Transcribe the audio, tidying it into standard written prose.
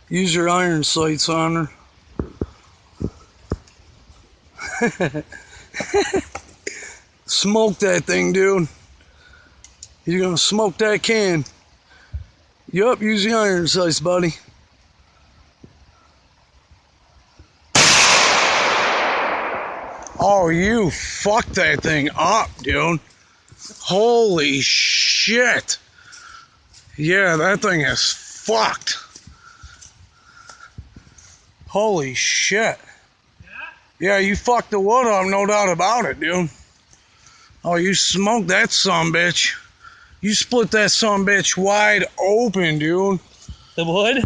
Use your iron sights on her. Smoke that thing, dude. You're gonna smoke that can. Yup, use the iron sights, buddy. Oh, you fucked that thing up, dude. Holy shit. Yeah, that thing is fucked. Holy shit. Yeah, you fucked the wood up, no doubt about it, dude. Oh, you smoked that sumbitch. You split that sumbitch wide open, dude. The wood?